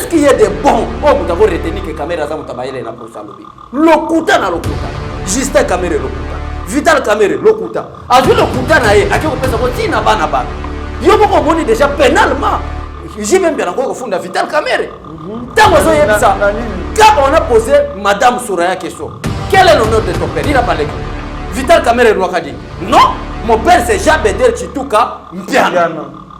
est-ce qu'il y a des bons? Oh, vous avez retenu que caméra ça mutabayele na pour salobi. Lokuta na lokuta. Justin caméra lokuta. Vital caméra lokuta. Azu lokuta na ye, akiko pesa ko tina bana bana. Yo boko moni déjà pénalement. J'ai même bien encore fond Vital caméra. Tant que ça, quand on a posé Madame Souraya question, quel est l'honneur de ton père? Il a parlé. Vital caméra Rwakadi. Non, mon père c'est Jean Bedel Chituka Mpiana.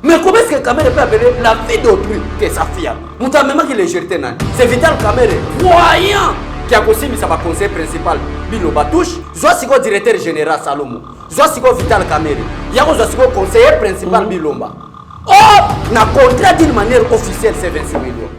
Mais comment est-ce que Kamere peut appeler la vie d'autrui que sa fille? Moutamema qui est jeté. C'est Vital Kamere, voyant, qui a aussi mis sa conseil principal, Bilo Batouche, Zoasiko directeur général Salomo, Zoasiko Vital Kamere, Yako Zoasiko conseiller principal Bilomba. Oh, na contrat d'une manière officielle, c'est 26 millions.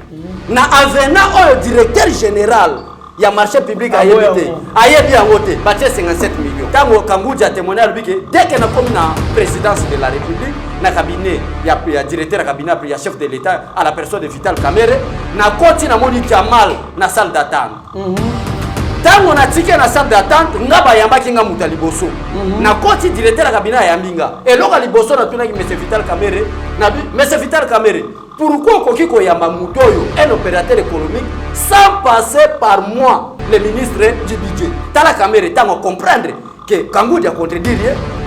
Na avenant au directeur général, il y a marché public à Yébité, à Yébi en Woté, bâti 57 millions. Quand Kambouji a témoigné à lui que dès qu'il a commis la présidence de la République, na cabinet, il y a directeur de cabinet, il y a chef de l'État à la personne de Vital Kamere, na continué à moni Jamal na salle d'attente. Tant on a tiqué na salle d'attente, ngaba yamba kinga mutaliboso. Na continué directeur de cabinet à Yambinga. Et l'autre liboso na tuna qui monsieur Vital Kamere, na monsieur Vital Kamere. Pourquoi Kokiko Yamba Mutoyo, un opérateur économique, sans passer par moi, le ministre du budget? Tala Kamere, tant on comprendre que Kangoudi a contredit,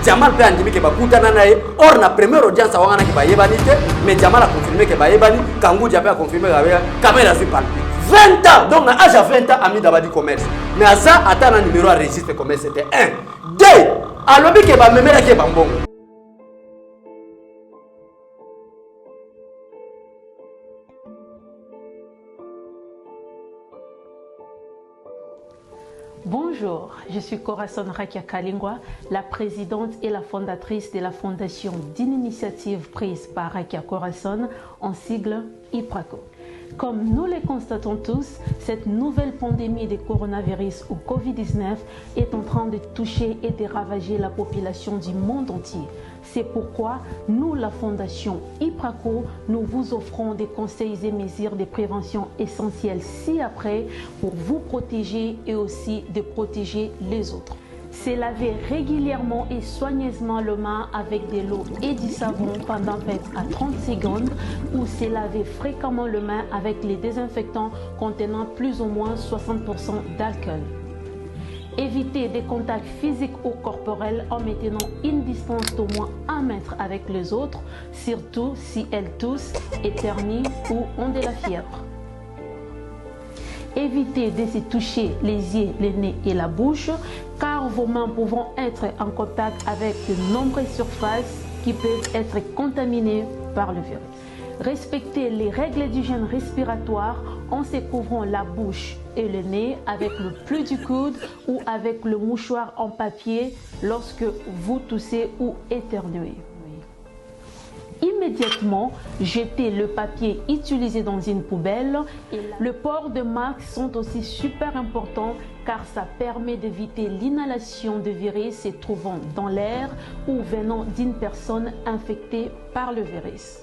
Jamal peut indiquer que Bakutana nae, or la première audience à Wangana qui va yébanité, mais Jamal a confirmé que Bayébani, Kangoudi a confirmé que Kamera suit palpé. 20 ans, donc à l'âge de 20 ans, Ami Dabadi commerce. Mais à ça, attends un numéro à registre commerce, c'était 1. 2. À l'objet que va me mettre à Bambon. Bonjour, je suis Corazon Rakia Kalingwa, la présidente et la fondatrice de la fondation d'une initiative prise par Rakia Corazon, en sigle IPRACO. Comme nous le constatons tous, cette nouvelle pandémie de coronavirus ou Covid-19 est en train de toucher et de ravager la population du monde entier. C'est pourquoi nous, la Fondation IPRACO, nous vous offrons des conseils et mesures de prévention essentielles ci-après pour vous protéger et aussi de protéger les autres. C'est laver régulièrement et soigneusement les mains avec de l'eau et du savon pendant 20 à 30 secondes ou se laver fréquemment les mains avec les désinfectants contenant plus ou moins 60% d'alcool. Évitez des contacts physiques ou corporels en maintenant une distance d'au moins 1 mètre avec les autres, surtout si elles toussent, éternuent ou ont de la fièvre. Évitez de se toucher les yeux, le nez et la bouche, car vos mains pouvant être en contact avec de nombreuses surfaces qui peuvent être contaminées par le virus. Respectez les règles d'hygiène respiratoire en se couvrant la bouche et le nez avec le pli du coude ou avec le mouchoir en papier lorsque vous toussez ou éternuez. Immédiatement, jetez le papier utilisé dans une poubelle. Et le port de masques sont aussi super importants car ça permet d'éviter l'inhalation de virus se trouvant dans l'air ou venant d'une personne infectée par le virus.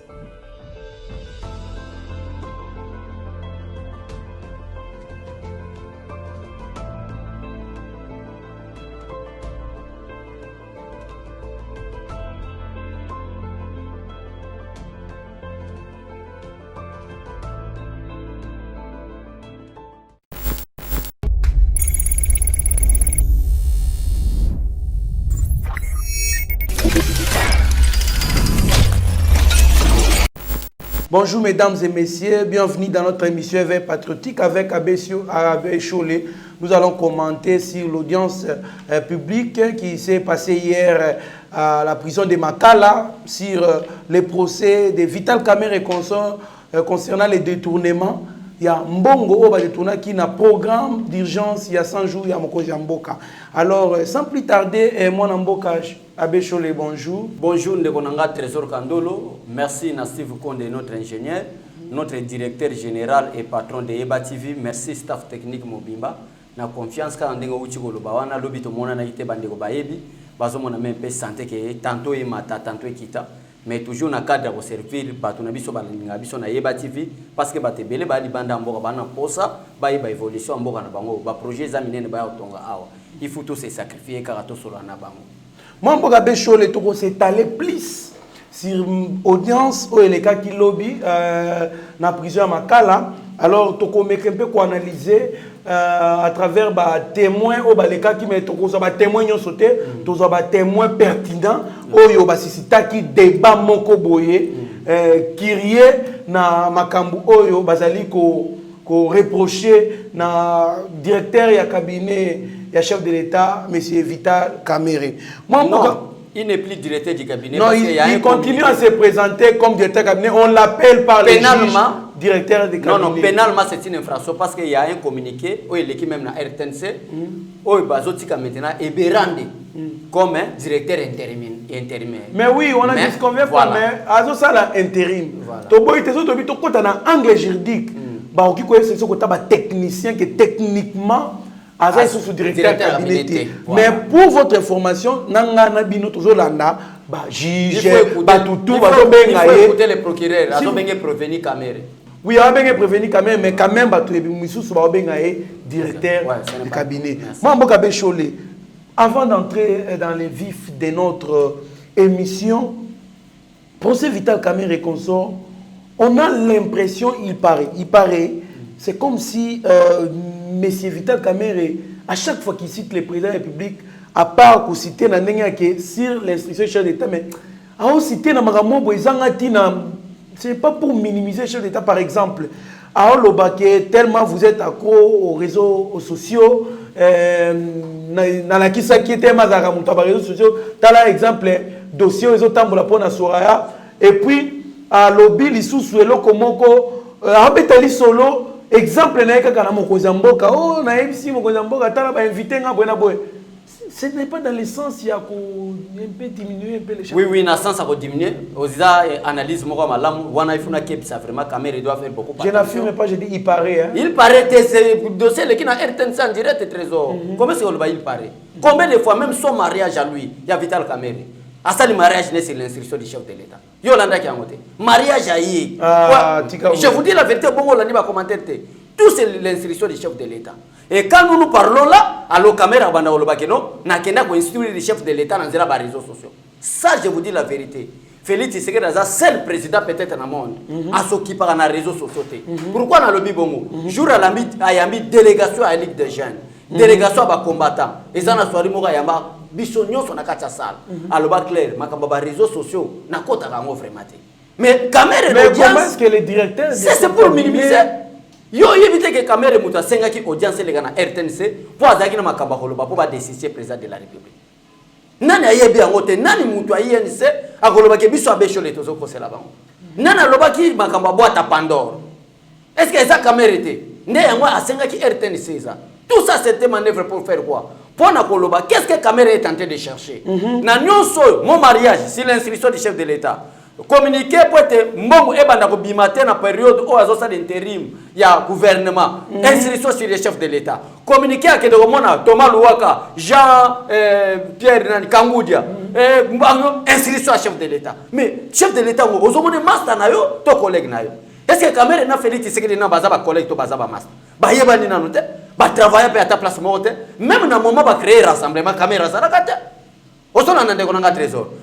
Bonjour mesdames et messieurs, bienvenue dans notre émission Éveil patriotique avec Abbé Cholé. Nous allons commenter sur l'audience publique qui s'est passée hier à la prison de Makala sur les procès de Vital Kamere et consorts concernant les détournements. Il y a Mbongo qui a un programme d'urgence il y a 100 jours, il y a Moko Jamboka. Alors, sans plus tarder, moi Namboka, Abbé Cholé, bonjour. Bonjour, Ndekonanga Trésor Kandolo. Merci Steve Konde, notre ingénieur, notre directeur général et patron de Eba TV. Merci staff technique Mobimba. Na confiance ka ndengo uchi ko lobawana lobi to mona na ite bandeko bayebi bazo mona même pe santé que tantôt et mata tantôt et kita mais toujours na cadre au servir bato na biso balinga biso na Eba TV parce que bate belé ba libanda mboka bana posa ba évolution mboka na bango ba projet za minene ba otonga awa il faut tous se sacrifier car to solo na bango. Moi Abbé Cholé to s'étaler plus sur audience au les cas qui lobby na prison Makala Alors, tu peux un peu analyser à travers les témoins, les cas qui mettent des témoins qui ont sauté, des témoins pertinents, qui débat moko boye, qui rie na makambu oyo bazali ko reprocher na directeur ya cabinet ya chef de l'État, M. Vital Kamerhe. Il n'est plus directeur du cabinet. Non, il continue à se présenter comme directeur du cabinet. On l'appelle par les juges directeur du cabinet. Non, pénalement, c'est une infraction parce qu'il y a un communiqué, où il est même dans RTNC, où il est maintenant Eberande comme directeur intérimaire. Mais oui, on a dit ce qu'on veut faire, mais à ça, l'intérim. Tu as un angle juridique. C'est un technicien qui techniquement sous directeur cabinet. Mais pour votre information, nous toujours là, juge, il faut écouter le procureur, il faut prévenir Kamerhe. Oui, il faut prévenir Kamerhe, mais quand même, il faut directeur du cabinet. Avant d'entrer dans les vifs de notre émission, procès Vital Kamerhe et consort, on a l'impression, il paraît, c'est comme si Monsieur Vital Kamerhe, à chaque fois qu'il cite le président de la République, à part pour citer sur l'instruction du chef d'État, mais à citer c'est pas pour minimiser le chef d'État, par exemple. À tellement vous êtes accro aux réseaux sociaux, dans la qui était aux réseaux sociaux, tu as l'exemple, dossier aux autres pour la Soraya, et puis à lobby, les sous-souelo, komoko, à Betali Solo, exemple, ce n'est pas dans le sens il y a un peu diminuer un peu les choses. Oui, dans le sens à diminuer. Aux analyses, ça vraiment Kamerhe doit faire beaucoup. Je n'affirme pas, je dis il paraît. Hein. Il paraît que c'est dossier qui n'a RTNC en direct trésor. Comment est-ce qu'il paraît? Combien de fois même son mariage à lui, il y a Vital Kamerhe. À ça, le mariage n'est sur l'instruction du chef de l'État. Yolanda qui a monté. Mariage à y. Je vous dis la vérité, bon, on va commenter. Tout c'est l'instruction du chef de l'État. Et quand nous parlons là, alors Kamerhe banda olobakeno, na kenda ko instruire le chef de l'État dans les réseaux sociaux. Ça, je vous dis la vérité. Félix Tshisekedi est le seul président peut-être dans le monde à s'occuper dans les réseaux sociaux. Pourquoi dans le Bibongo? Jour à la mis délégation à la Ligue des jeunes, délégation à combattants. Et ça, na soirée moga yamba bisogno sur la salle. Alors clair, makamba réseaux sociaux na kota kango vraiment. Mais Kamerhe comment est-ce que les directeurs c'est pour minimiser. Yo éviter que Kamerhe muta senga ki audience les gars na RTNC pour azaki na makamba koloba pour ba décider président de la République. Nani ayebi angote nani mutu INC akoloba ke biso abeshole tozo kosela bango. Nani aloba ki makamba boîte à Pandore. Est-ce que ça Kamerhe était ne yango asenga ki RTNC ça. Tout ça c'était manœuvre pour faire quoi? Pour na koloba qu'est-ce que Kamerhe est en train de chercher? Na nyonso mon mariage c'est l'instruction du chef de l'État. Communiquer pour être mbongo ebanda ko bimate na période où azosa d'intérim ya gouvernement instruction sur les chefs de l'État communiquer à que de mona Thomas Luwaka Jean Pierre Kangudia instruction chef de l'État mais chef de l'État ozomone master na yo to collègue na yo est-ce que Kamerhe na Félix Tshisekedi na bazaba collègue to bazaba master ba yebani nanu te ba travailler pe à ta place mote même na moment ba créer rassemblement Kamerhe ça rakate.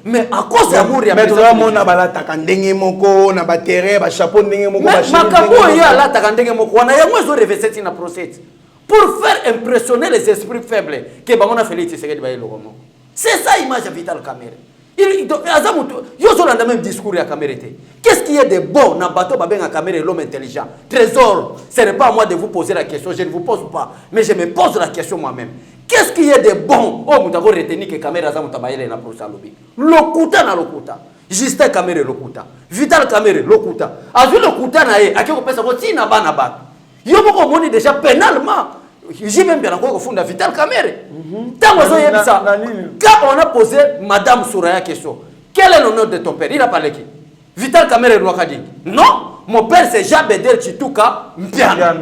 Mais à cause de l'amour, il y a mais tu vois, mon abala takandenge moko, na batere, ba chapeau ndenge moko, ba cheveux. Makabo ya la takandenge moko, na yango zo revêtir na procès pour faire impressionner les esprits faibles que bango na Félix Tshisekedi ba yelo moko. C'est ça l'image de Vital Kamerhe. Il azamuto yo zo landa même discours ya Kamerhe. Qu'est-ce qui est de bon na bateau ba benga Kamerhe l'homme intelligent? Trésor, ce n'est pas à moi de vous poser la question, je ne vous pose pas, mais je me pose la question moi-même. Qu'est-ce qui est de bon? Oh, vous avez retenu que Kamerhe a mutabayele na procès lobby. Lokuta na lokuta. Justin Kamerhe lokuta. Vital Kamerhe lokuta. Azu lokuta na ye, akiko pesa ko tina bana ba. Yo moko moni déjà pénalement. J'ai même bien encore funda Vital Kamerhe. Tango zo yebisa. Quand on a posé madame Soraya question, quel est le nom de ton père? Il a parlé qui? Vital Kamerhe Rwakadi. Non, mon père c'est Jean Bedel Chituka Mpiana.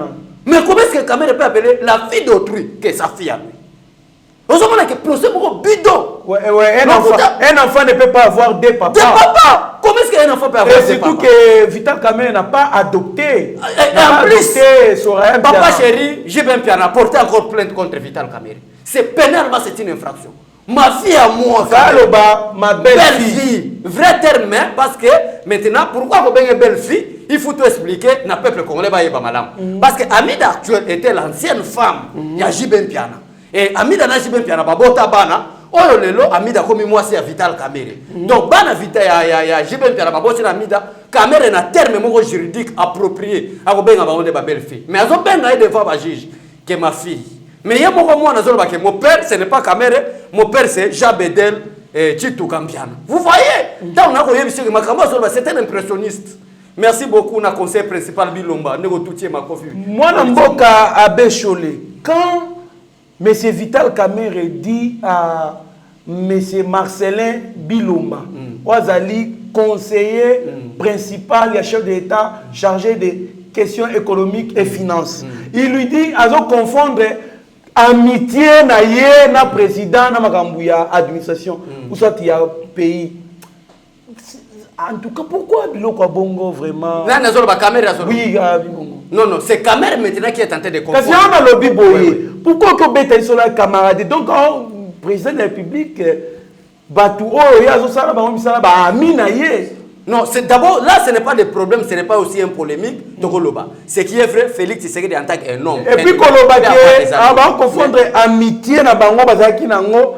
Mais comment est-ce que Kamerhe peut appeler la fille d'autrui que sa fille à lui? Vous savez que procès beaucoup bidon. Un enfant ne peut pas avoir deux papas. Deux papas. Comment est-ce qu'un enfant peut avoir deux papas? Surtout que Vital Kamerhe n'a pas adopté. En plus, papa chéri, j'ai bien porté encore plainte contre Vital Kamerhe. C'est pénalement c'est une infraction. Ma fille à moi. Ma belle-fille. Vrai terme, hein, parce que maintenant, pourquoi vous avez une belle-fille? Il faut tout expliquer dans le peuple congolais. Parce que Amida actuelle était l'ancienne femme. Il y a Jibem Piana. Et Amida n'a Jibem Piana, Babota Bana. Oh lelo, Amida comme moi c'est Vital Kamere. Donc, Bana Vital, il y a Jibem Piana, Babota Amida. Kamere n'a terme juridique approprié à ma belle-fille. Mais elles ont bien d'aller devant ma juge que ma fille. Mais il y a beaucoup moins que mon père, ce n'est pas Kamere, mon père c'est Jabedel Chitou Kambiana. Vous voyez, c'est un impressionniste. Merci beaucoup, na conseil principal Bilomba. Moi, Namboka Abbé Cholé, quand M. Vital Kamere dit à M. Marcelin Bilomba, Ouazali, conseiller principal, il y a chef d'État chargé des questions économiques et finances, il lui dit, à confondre amitié na ye na président na makambouya administration ou soit il y a pays. En tout cas, pourquoi Biloko Bongo vraiment? Là, oui, non, c'est Kamere maintenant qui est tenté de comprendre. Parce qu'on a lobby boyé. Pourquoi que Beta sont là camarades? Donc, le président de la République, Batou, il y a ça, non, c'est d'abord, là, ce n'est pas des problèmes, ce n'est pas aussi un polémique. Ce qui est vrai, Félix Tshisekedi en tant qu'un homme. Et puis, on confondre amitié, na bango, bazaki nango,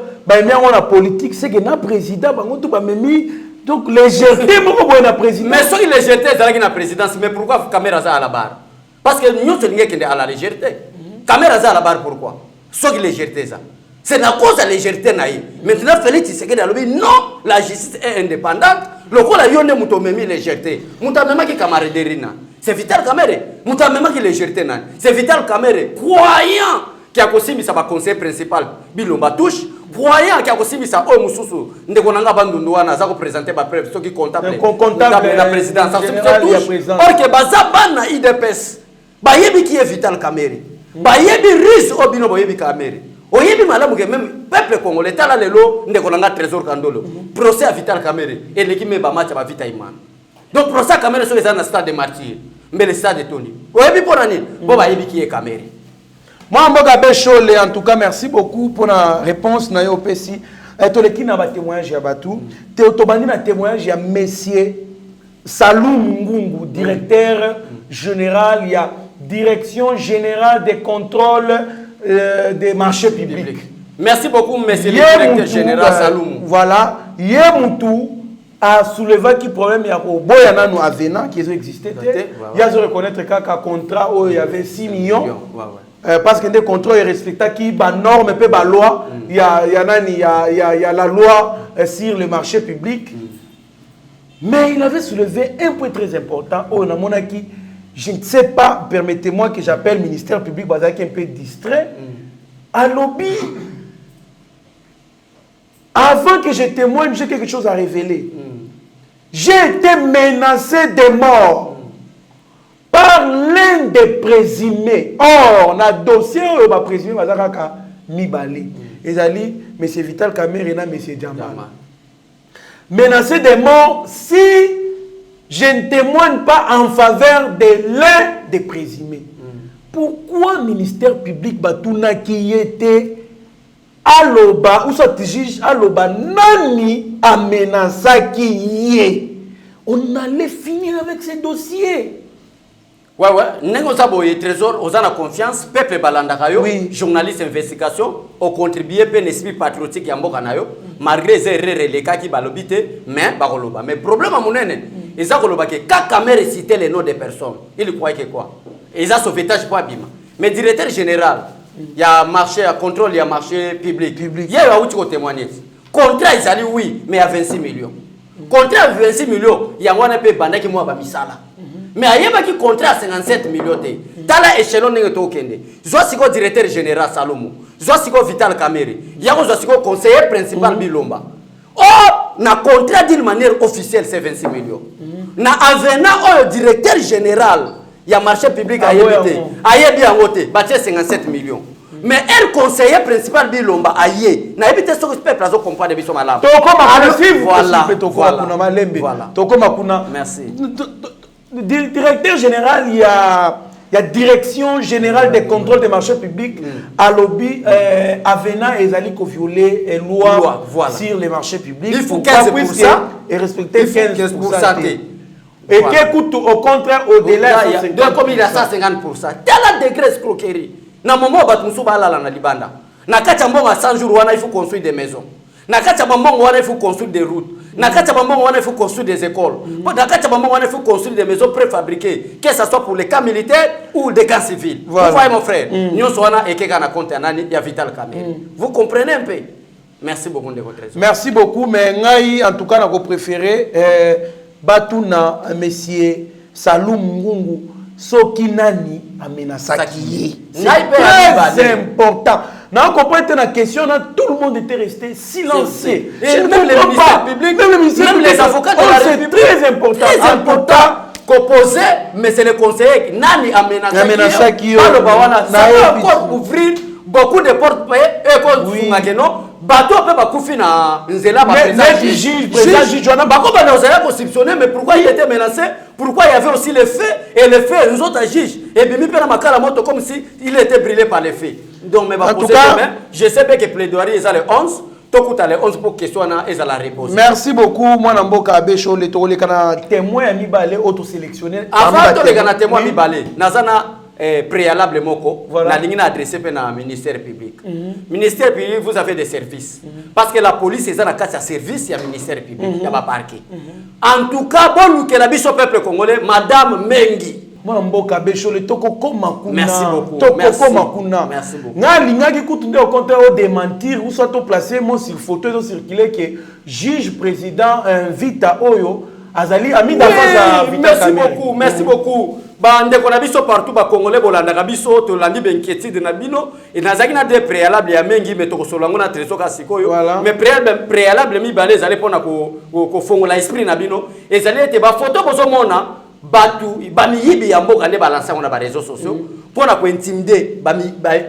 la politique, c'est que na président, bango, tout memi. Donc, légèreté, c'est la présidence. Mais ceux qui légèreté, c'est la présidence. Mais pourquoi Kamera à la barre? Parce que nous, c'est à la légèreté. Kamera à la barre, pourquoi? Ceux qui légèreté, ça. C'est la cause de la légèreté. Maintenant, Félix Tshisekedi a dit non, la justice est indépendante. Le coup, la yonde moutomemi légèreté. Moutamema qui camaraderie. C'est Vital Kamere. Moutamema qui légèreté. C'est Vital Kamere. Croyant qui a aussi mis sa conseil principal, Bilomba touche. Croyant qu'il y a aussi mis ça au Moussoussou, nous avons bandouana, ça représente ma preuve, ceux qui comptable la présidence. Or que Bazaba na IDPS, Bayebi qui est Vital Kamere, Bayebi Riz Obino Bayebi Kamere, Oyebi Malamu que même peuple congolais, Tala Lelo, nous avons trésor Kandolo, procès à Vital Kamere, et l'équipe me match à Vita Iman. Donc procès à Kamere sur les stade de martyrs, mais le stade de Tony. Oyebi pour l'année, Bayebi qui est Kamere. Moi, Mboga Bécholé, en tout cas, merci beaucoup pour la réponse. Na yo pesi. Toleki na ba témoignage ya batou. Théotobani na témoignage ya Messier Salou Mungungu, directeur général, il y a direction générale des contrôles des marchés publics. Merci beaucoup, monsieur le directeur général Salou. Voilà, Yemoutou a soulevé qui problème il y a Boyana nous Avena qui existait. Il y a à reconnaître qu'un contrat où il y avait 6 millions. Parce que des contrôles respectables qui ba norme et ba loi, il y a la loi sur le marché public. Mais il avait soulevé un point très important. Oh, je ne sais pas, permettez-moi que j'appelle le ministère public qui est un peu distrait. À lobby, avant que je témoigne, j'ai quelque chose à révéler. J'ai été menacé de mort par l'un des présumés. Or, on a dossier où on a présumé Mibali. Et Ali, M. Vital Kamere et M. Djamba. Menacé de mort si je ne témoigne pas en faveur de l'un des présumés. Pourquoi le ministère public Batouna qui était Aloba, ou soit juge Aloba, Nani a menacé qui y est? On allait finir avec ces dossiers. Ouais, Nengozaboye Trésor, aux a confiance, peuple Balandakayo, journaliste investigation, au contribué pour l'esprit patriotique Yambokanayo, malgré les erreurs les cas qui balobité, mais Baroloba. Mais problème à mon aîné, ils ont que quand Kamere citait les noms des personnes, ils croyaient que quoi? Ils ont sauvetage pour Abima. Mais directeur général, il y a marché à contrôle, il y a marché public. Il y a où témoigner. Contrat, ils allaient oui, mais à 26 millions. Contrat à 26 millions, il y a un peu de qui moi misala. Mais il y a un contrat à 57 millions. Dans l'échelon de Tokende, je suis le directeur général Salomon, je suis le Vital Kamere, je suis le conseiller principal Bilomba. Or, le contrat d'une manière officielle, c'est 26 millions. Na avenant au directeur général, il y a marché public à Yébité, à Yébité, c'est 57 millions. Mais elle conseiller principal Bilomba aïe na ebité ce que peuple azo comprendre biso malamu. Voilà. Merci. Directeur général, il y a la direction générale des contrôles des marchés publics à lobby Avena et Zali violer les lois sur les marchés publics. Il faut 15% et respecter 15%. Et qui coûte au contraire au-delà de 50%. Comme il y a 150%. Tel degré escroquerie. Na moment où na libanda. Na kachambonga 100 jours il faut construire des maisons. Na kachambonga il faut construire des routes. Na kachambonga il faut construire des écoles. Na kachambonga il faut construire des maisons préfabriquées, que ce soit pour les camps militaires ou des camps civils. Vous voyez mon frère. Nous sommes et que na compte anani ya Vital Kamerhe. Vous comprenez un peu. Merci beaucoup de votre raison. Merci beaucoup mais ngai en tout cas na ko préféré Batuna Monsieur Salum Ngungu Sokinani amenasaki. Très important. Non, comprendre la question, tout le monde était resté silencieux. Et même les ministères publics, même les avocats de la République, très important. Très important qu'opposé, mais c'est le conseiller Nani amenasaki. Ça peut encore ouvrir beaucoup de portes et qu'on bateau peut koufi na nzela ba juge bako ba nozela constitutionnel mais pourquoi il était menacé, pourquoi il y avait aussi les faits et les faits nous autres juges et bimi pe na makala moto comme si il était brûlé par les faits. Donc mais ba poser demain je sais bien que plaidoirie est le 11 tokuta le 11 pour question na eza la réponse. Merci beaucoup moi na mboka abesho le to le kana témoin ya mibale auto sélectionné avant to le kana témoin mibale nazana préalable moko la ligne adressée par le ministère public. Ministère public, vous avez des services. Parce que la police est dans le service, il y a le ministère public, il y a parquet. En tout cas, bon, que la biche au peuple congolais, Madame Mengi. Merci beaucoup. Merci beaucoup. Démentir ou soit placé mon sur photo circulé que juge président invite à Oyo Azali ami d'avance. Merci beaucoup. Merci beaucoup. Bande qu'on a biso partout ba congolais bolanda biso to landi benquiétude na bino et nazaki na des préalables ya mengi mais to solango na treso ka sikoyo mais préalable mi balé zali pona ko fongola esprit na bino et zali ete ba photo bozo mona batu ba miyibi ya mboka ne balancer on a ba réseaux sociaux pona ko intimider ba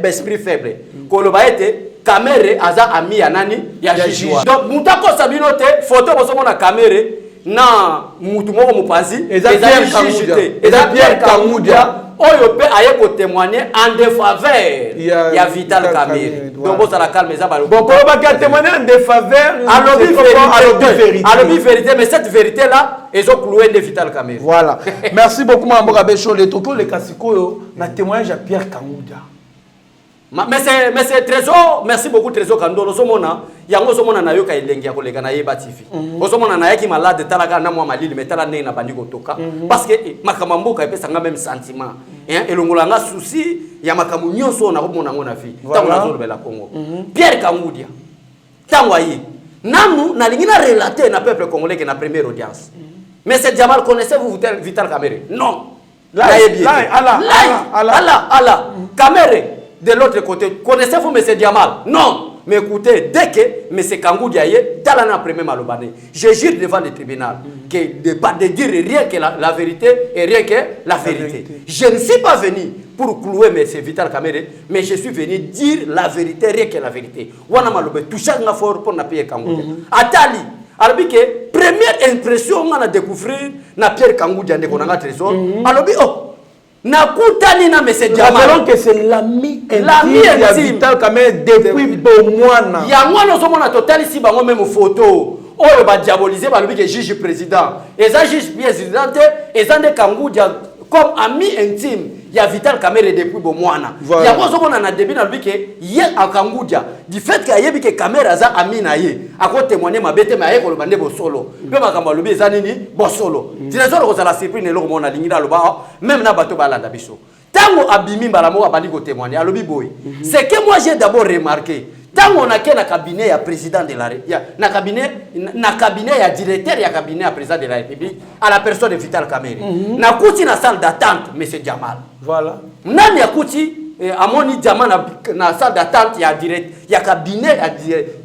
esprit faible ko lo ba ete Kamerhe aza ami ya nani ya juge. Donc mutako sabino te photo bozo mona Kamerhe na mutu moko mupanzi Pierre Kamudia oyo pe aye ko témoigner en défaveur ya Vital Kamerhe. Donc ça la calme ça bon pour pas témoigner en défaveur à l'objet vérité mais cette vérité là ils ont cloué de Vital Kamerhe. Voilà. Merci beaucoup Mamboka Besho le toko le kasiko na témoignage à Pierre Kamudia. Mais c'est Trésor, merci beaucoup Trésor Kandolo somona yango somona na yoka elengi ya kolega na Yeba TV. Osomona na yaki malade talaka na mwa malili metala ne na bandi kotoka parce que makamamboka epesa nga même sentiment. Hein elongolanga souci ya makamu nyonso na komona ngona fi. Tango na zolo bela Congo. Pierre Kamudia. Tango yi. Namu na lingina relater na peuple congolais que na première audience. Mais c'est Jamal connaissez-vous Vital Kamerhe? Non. Là Kamerhe. De l'autre côté, connaissez-vous M. Diamal? Non. Mais écoutez, dès que M. Kangou Diaye, talana premier malobane, je jure devant le tribunal que de dire rien que la vérité et rien que la vérité. Je ne suis pas venu pour clouer M. Vital Kamerhe, mais je suis venu dire la vérité, rien que la vérité. Wana malobe, toucha nga fort pour na payer Kangou. Atali, alors que première impression on a découvert na Pierre Kangou Diaye de konanga trésor. Alors oh. Nakutani na Monsieur Diamal. Rappelons que c'est l'ami intime de Vital Kamerhe depuis Bomwana. Ya mwana somona total ici bango même photo. Oyo ba diaboliser ba lobi que juge président. Et ça juge président et ça de Kangou Dia comme ami intime ya Vital Kamerhe depuis Bomwana. Ya mwana somona na début na lobi que ye a Kangou Dia du fait que yebi que Kamerhe aza ami na ye ako témoigner mabete ma ye ko lobande bo solo. Pe ba kamba lobi za nini bo solo. Trésor ko la surprise ne lo mona lingina loba même na bato balanda biso. Tango abimi balamo abandi ko témoigner alobi boy. C'est que moi j'ai d'abord remarqué tango on a na cabinet ya président de la na cabinet ya directeur ya cabinet ya président de la République à la personne de Vital Kamerhe. Na kuti na salle d'attente monsieur Diamal. Voilà. Nani ya kuti amoni Diamal na salle d'attente ya cabinet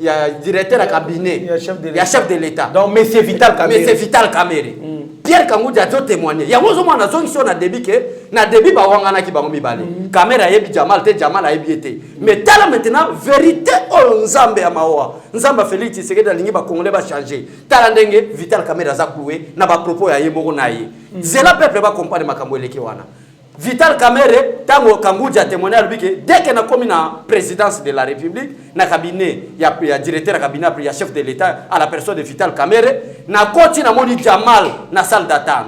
ya directeur ya cabinet ya chef de l'État. Donc monsieur Vital Kamerhe. Monsieur Vital Kamerhe. Pierre Kangou Dia a témoigné. Il y a un moment où na débit que na débit ba wangana ki ba mibale. Caméra yebi Diamal te Diamal a yebiete. Mais tala maintenant vérité o Nzambe ya mawa. Nzamba Félix Tshisekedi alingi ba Congolais ba changer. Tala ndenge Vital Kamerhe za cloué na ba propos ya yemoko na ye. Zela peuple ba comprendre makambo eleki wana. Vital Kamerhe tango Kangoudja a témoigné à lui que dès qu'il a commis la présidence de la République, na cabinet, il y a directeur cabinet, il y a chef de l'État à la personne de Vital Kamerhe, na koti na moni Jamal na salle d'attente.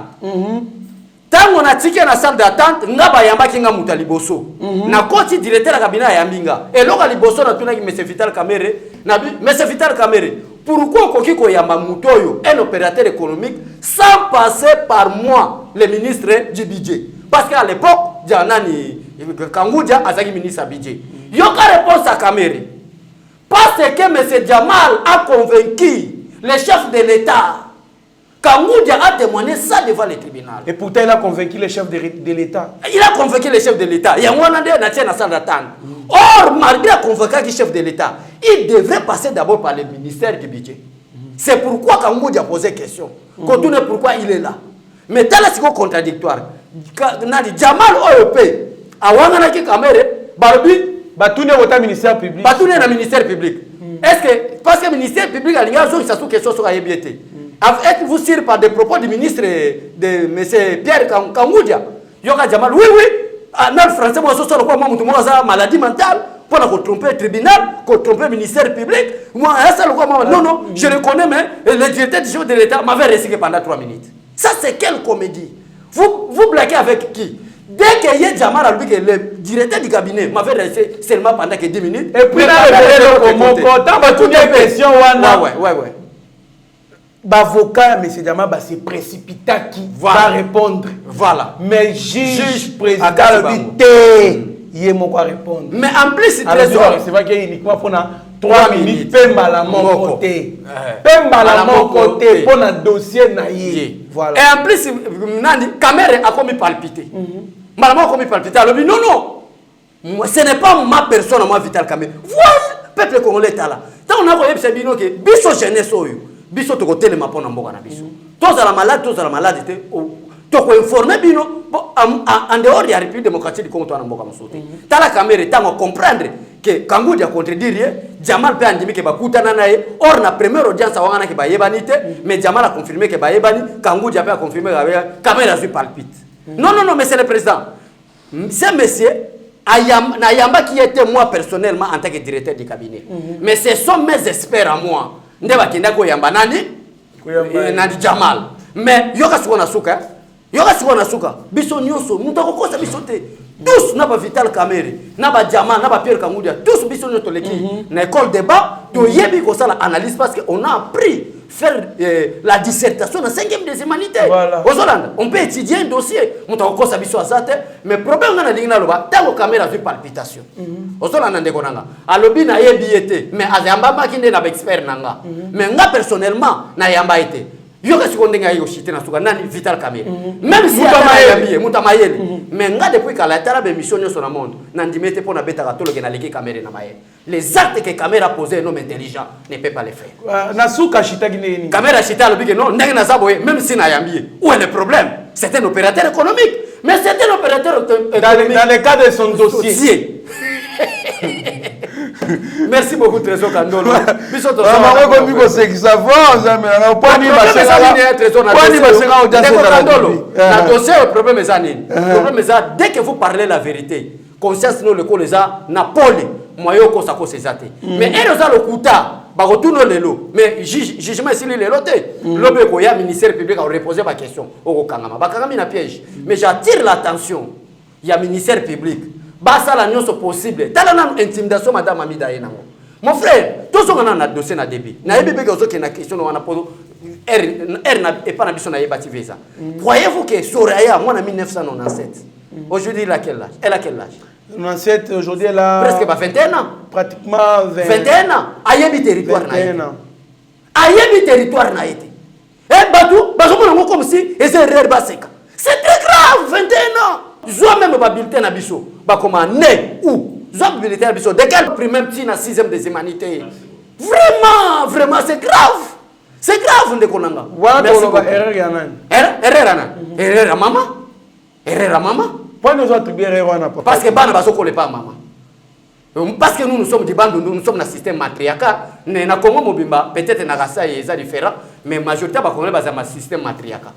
Tango na tiki na salle d'attente, ngaba yamba kinga muta liboso. Na koti directeur cabinet ya mbinga. Et loka liboso na tuna ki monsieur Vital Kamerhe, na monsieur Vital Kamerhe, pourquoi kokiko yamba mutoyo un opérateur économique sans passer par moi, le ministre du budget? Parce qu'à l'époque, Janani Kangoudja a été ministre du budget. Il y a une réponse à Kamerhe. Parce que M. Jamal a convaincu le chef de l'État. Kangoudja a témoigné ça devant le tribunal. Et pourtant, il a convaincu le chef de l'État. Il a convaincu le chef de l'État. Il y a un salle d'attente. Or, malgré la convocation du chef de l'État, il devrait passer d'abord par le ministère du budget. C'est pourquoi Kangoudja a posé question. Quand on est pourquoi il est là. Mais tel est contradictoire. Jamal OEP, Awangana ki Kamerhe, Barbie, Batoune au ministère public. Batoune na ministère public. Est-ce que, parce que le ministère public a l'ingénieur, ça sous question sur AIBT. Êtes-vous sûr par des propos du ministre de M. Pierre Kangoudja? Yoka Jamal, oui, dans le français, moi, je suis une maladie mentale pour la tromper le tribunal, pour tromper le ministère public. Moi, non, je reconnais, mais le directeur du chef de l'État m'avait récité pendant 3 minutes. Ça, c'est quelle comédie? Vous blaguez avec qui? Dès qu'il y a Jamal a dit que le directeur du cabinet m'avait resté seulement pendant que 10 minutes. Et puis, l'avocat, M. Jamal, c'est précipitat qui va répondre. Voilà. Mais juge président il est mon quoi répondre. Mais en plus, c'est vrai qu'il y a uniquement pour 3 minutes. Pemba la mon côté. Pemba la mon côté pour un dossier naïf. Voilà. Et en plus, Kamerhe a commis palpiter. Maman a commis palpiter. Alors, non. Ce n'est pas ma personne, moi, Vital Kamerhe. Voilà, peuple congolais est là. Tant on a voyé que biso jeunesse oyo, biso to côté le mapon na mboka na biso. Tous à la malade, tu peux informer bino en dehors de la République démocratique du Congo na mboka mosote. Tala Kamerhe tango comprendre que Kangoudja contredire Jamal pe andimi ke bakutana naye or na première audience wangana ke bayebanite mais Jamal a confirmé que bayebani Kangoudja pe a confirmé que Kamerhe a palpite. Non, monsieur le président. Ce monsieur Nayamba qui était moi personnellement en tant que directeur du cabinet. Mais ce sont mes experts à moi. Ndeba kindako yamba nani Jamal. Mais yoka suona suka. Biso nyonso mutako kosa bisote. Tous n'a pas Vital Kamerhe, n'a pas Jamal, n'a pas Pierre Kangoudja. Tous biso nyoto leki na école débat to yebi ko ça l'analyse parce que on a appris faire la dissertation dans 5e des humanités. Voilà. On peut étudier un dossier. Mais le problème on a dit que Kamerhe a vu palpitation. Alobi na yebi mais azamba makinde na expert nanga. Mais nga personnellement na yamba été. Yo ka sikonde nga yo chité na suka nani Vital Kamerhe. Même si mutamayele. Mais nga depuis kala tala be mission nyo na monde. Nandimete pona beta katolo ke na leki Kamerhe na maye. Les actes que Kamerhe a posé un homme intelligent ne peut pas les faire. Nasuka chita gine. Kamerhe a chita le big non ndenge na zaboye même si na yambié. Où est le problème? C'est un opérateur économique. Mais c'est un opérateur économique. Dans le cas de son dossier. Merci beaucoup Trésor Kandolo. Biso to ça ko biko c'est que ça va mais on pas ni la dossier le problème est anine. Le problème est dès que vous parlez la vérité, conscience no le ko les a na poli moyo ko ça ko c'est até. Mais elle a le kuta ba retourne lelo mais jugement ici le loté. Lobe ko ya ministère public a reposé ma question au kangama. Ba kangami na piège. Mais j'attire l'attention. Il y a ministère public. Basa la nyonso possible. Tala na intimidation madame Amida yenango. Mon frère, tout ce qu'on a dossier na débit. Na yebi beke ozo ke na question on a posé na et pas na biso na yebati visa. Croyez-vous que Soraya moi en 1997. Aujourd'hui elle a quel âge? Elle a quel âge? 97 aujourd'hui elle a presque 21 ans. Pratiquement 21 ans. Ayebi territoire na été. Ayebi territoire na été. Et Badou, bazo comme si et c'est erreur baseka. C'est très grave 21 ans. Zoa même ba bulletin na biso. Ba comment né ou zoa bulletin na biso. Dès qu'elle prend même petit na 6e des humanités. Vraiment c'est grave. C'est grave ndekonanga. Merci beaucoup. Erreur ya nani? Erreur à maman. Erreur à maman. Pourquoi nous attribuer erreur à papa? Parce que bana baso colle pas maman. Parce que nous sommes des bandes, nous sommes dans un système matriarcal. Na Congo mobimba peut-être na rasa est différent, mais majorité ba Congolais basa un système matriarcal.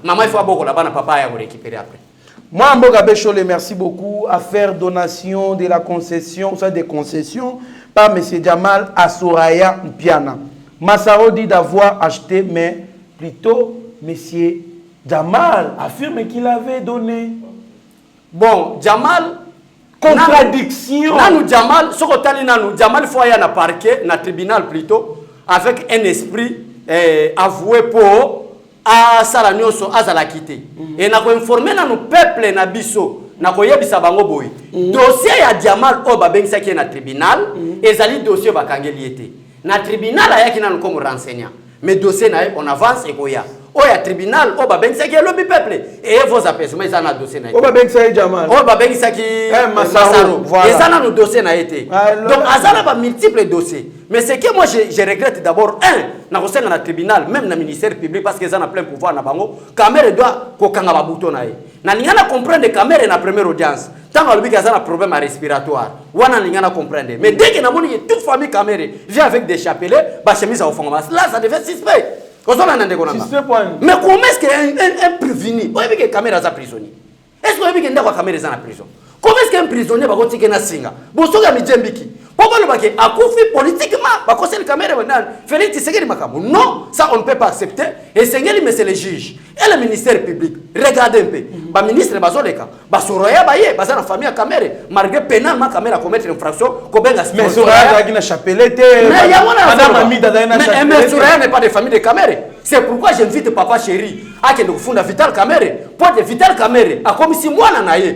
Maman il faut beaucoup la bana papa ya récupérer après. Moi, Mboka Bécholé, merci beaucoup. À faire donation de la concession, soit des concessions, par M. Jamal à Soraya Mpiana. Massaro dit d'avoir acheté, mais plutôt M. Jamal affirme qu'il avait donné. Bon, Jamal, contradiction. Nanou Jamal, ce que Nanou Jamal, il faut aller à parquet, na tribunal plutôt, avec un esprit avoué pour à Salanioso, à Zalakité. Et n'a informé dans nos peuples na biso, na koyebisa bango boy. Dossier ya Jamal Oba Bengsa qui est na tribunal, et zali dossier va kangeliete. Na tribunal aya qui n'a comme renseignant. Mais dossier na on avance et koya. Oya tribunal Oba Bengsa qui est le peuple. Et vos apaisements ils na dossier na. Oba Bengsa Jamal. Oba Bengsa qui Massaro. Et ça na nos dossiers na été. Donc azala ba multiples dossiers. Mais c'est que moi je regrette d'abord na kosenga na tribunal même na ministère public parce que ça na plein pouvoir na bango caméra doit kokanga ba bouton na ye na lingana comprendre caméra na première audience tant que lui a un problème respiratoire wana lingana comprendre mais dès que na moni toute famille caméra vient avec des chapelets ba chemise au fond là ça devait suspect kozona na ndeko nanga mais comment est-ce qu'un prévenu oyebi que caméra za prisonnier est-ce que oyebi que ndako caméra za na prison comment est-ce qu'un prisonnier ba kotike na singa bosoka mijembiki pourquoi le baquet a confié politiquement bah conseil caméra maintenant Félix Tshisekedi Makambo non ça on ne peut pas accepter et Sengeli mais c'est le juge et le ministère public regardez un peu bah ministre bazoleka bah Soraya baye bah la famille à caméra malgré pénalement caméra commettre une infraction kobenga mais Soraya qui n'a chapelé mais madame Amida mais Soraya n'est pas de famille de caméra c'est pourquoi j'invite papa chéri à que nous fondons Vital Caméra pour que Vital Caméra a comme si moi naïe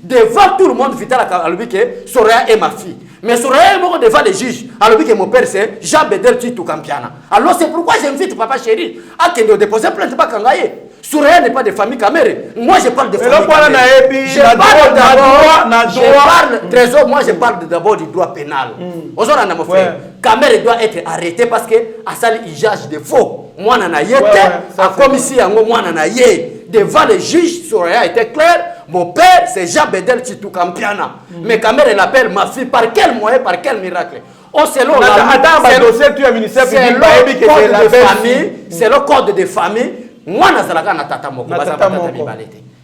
devant tout le monde Vital a lui que Soraya est ma fille. Mais Soraya est devant les juges. Alors que mon père c'est Jean Bedel Titou Kampiana. Alors c'est pourquoi j'invite papa chéri à que nous déposer plainte pas Kangaye. Soraya n'est pas de famille Caméra. Moi je parle de famille Caméra. Je parle d'abord, trésor, moi je parle d'abord du droit pénal. Aujourd'hui mon frère, Caméra doit être arrêté parce que Assali il jage de faux. Moi nana yete, a commissi yango moi nana ye. Devant les juges, Soraya était clair. Mon père, c'est Jean Bedel Titou Kampiana. Mais Caméra l'appelle ma fille. Par quel moyen, par quel miracle? Oh, c'est le code de famille. Moi, Nazalaka na tata moko.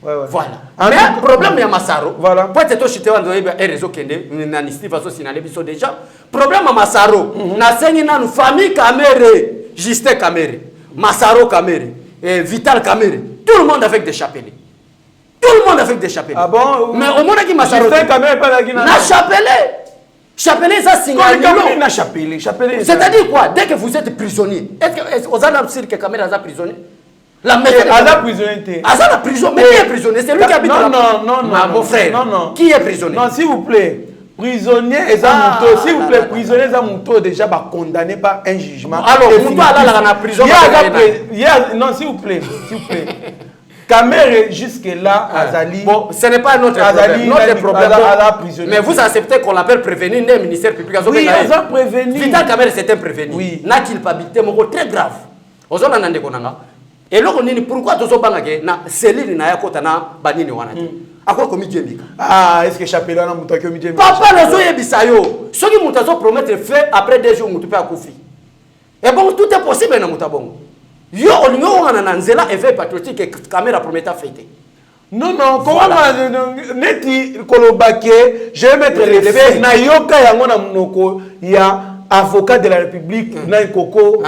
Voilà. Mais le problème il y a Massaro. Voilà. Peut-être que tu as réseau kende, nanisti façon signaler biso déjà. Problème à Massaro. Na sengi na famille Caméra, Justin Caméra, Massaro Caméra, Vital Caméra. Tout le monde avec des chapelets. Tout le monde avec des chapelets. Ah bon? Mais au monde qui m'a chargé. Na chapelet. Chapelet, ça signale. C'est-à-dire quoi? Dès que vous êtes prisonnier, est-ce que vous avez l'impression que Caméra est prisonnier? La maîtresse. Elle est prisonnier. Elle est prison. Mais qui est prisonnier? C'est lui qui habite là. Non, mon frère. Non. Qui est prisonnier? Non, s'il vous plaît. Prisonnier et Zamouto, s'il vous plaît, prisonnier et Zamouto déjà condamné par un jugement. Alors, Mouto a la prison. Non, s'il vous plaît. Caméra jusque-là, Azali. Bon, ce n'est pas notre problème. Notre problème. Mais vous acceptez qu'on l'appelle prévenu, le ministère public. Oui, ils ont prévenu. Vital Caméra, c'est un prévenu. Oui. N'a culpabilité, très grave. Aux autres, on a des konanga. Et là, on dit pourquoi tous les gens na cellule na yakota na banini wanati. À quoi comme Dieu ah, est-ce que chapelle na muto comme Dieu papa na zo yebisayo. Ce qui mutazo promettre fait après 2 jours muto pe akufi. Et bon, tout est possible na mutabongo. Yo olingo wana na nzela effet patriotique Caméra promettait fêter. Non, comment neti kolobake, je vais mettre les faits na yoka yango na munoko ya avocat de la République na ikoko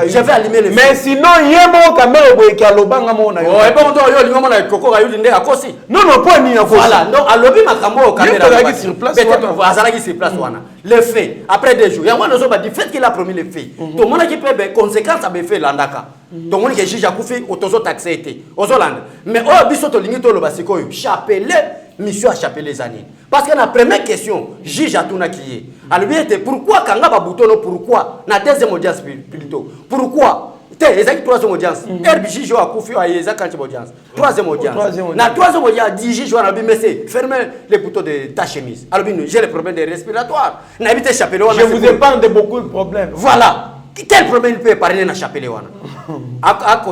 je vais allumer les mais sinon yemo Caméra boye ka lobanga mona yo e bon do yo lingo na ikoko ka yudi nde akosi non pas ni akosi voilà non alobi makambo Caméra peut-être sur place azalaki sur place wana les faits après 2 jours yango nazo ba du fait qu'il a promis les faits tout le monde qui peut ben conséquence a fait landaka tout le monde qui juge akufi otozo taxé été ozolanda mais o biso to lingi to loba sikoyo chapelet mission à chapelet les années parce que la première question juge atuna qui est alors bien pourquoi kanga ba boutono pourquoi na deuxième audience plutôt pourquoi ezaki troisième audience RBJ jo akufi a ezaki quand audience troisième audience na troisième audience dit juge wana bi monsieur fermez les boutons de ta chemise alors bien j'ai le problème de respiratoire na habite chapelet wana je vous épargne de beaucoup de problèmes voilà quel problème il peut épargner na chapelet wana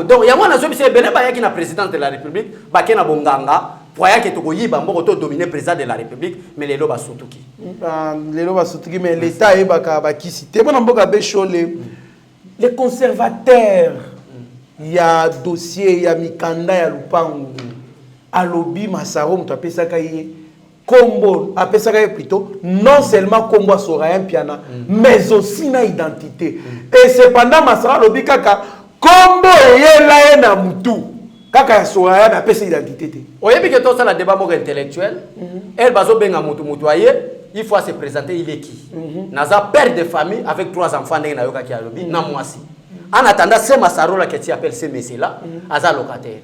donc yango na zo bi se beleba yaki na président de la République ba kena bonganga pour que tu aies dominé le président de la République, mais les lobes sont qui? Les lobes sont qui, mais l'État est qui cité. Les conservateurs, il y a dossier, il y a Mikanda, il y a Lupangu. alobi Massaro mutu apesaka ye kombo apesaka ye plutôt non seulement kombo Soraya Mpiana mais aussi na identité et cependant Massaro alobi kaka kombo eyela ye na mutu kaka Soraya na pesa identité te oyebi que tout ça la débat intellectuel elle bazo benga mutu aye il faut se présenter il est qui naza père de famille avec 3 enfants ndenge na yoka ki alobi na mwasi en attendant c'est Massaro là qui appelle ces messieurs là aza locataire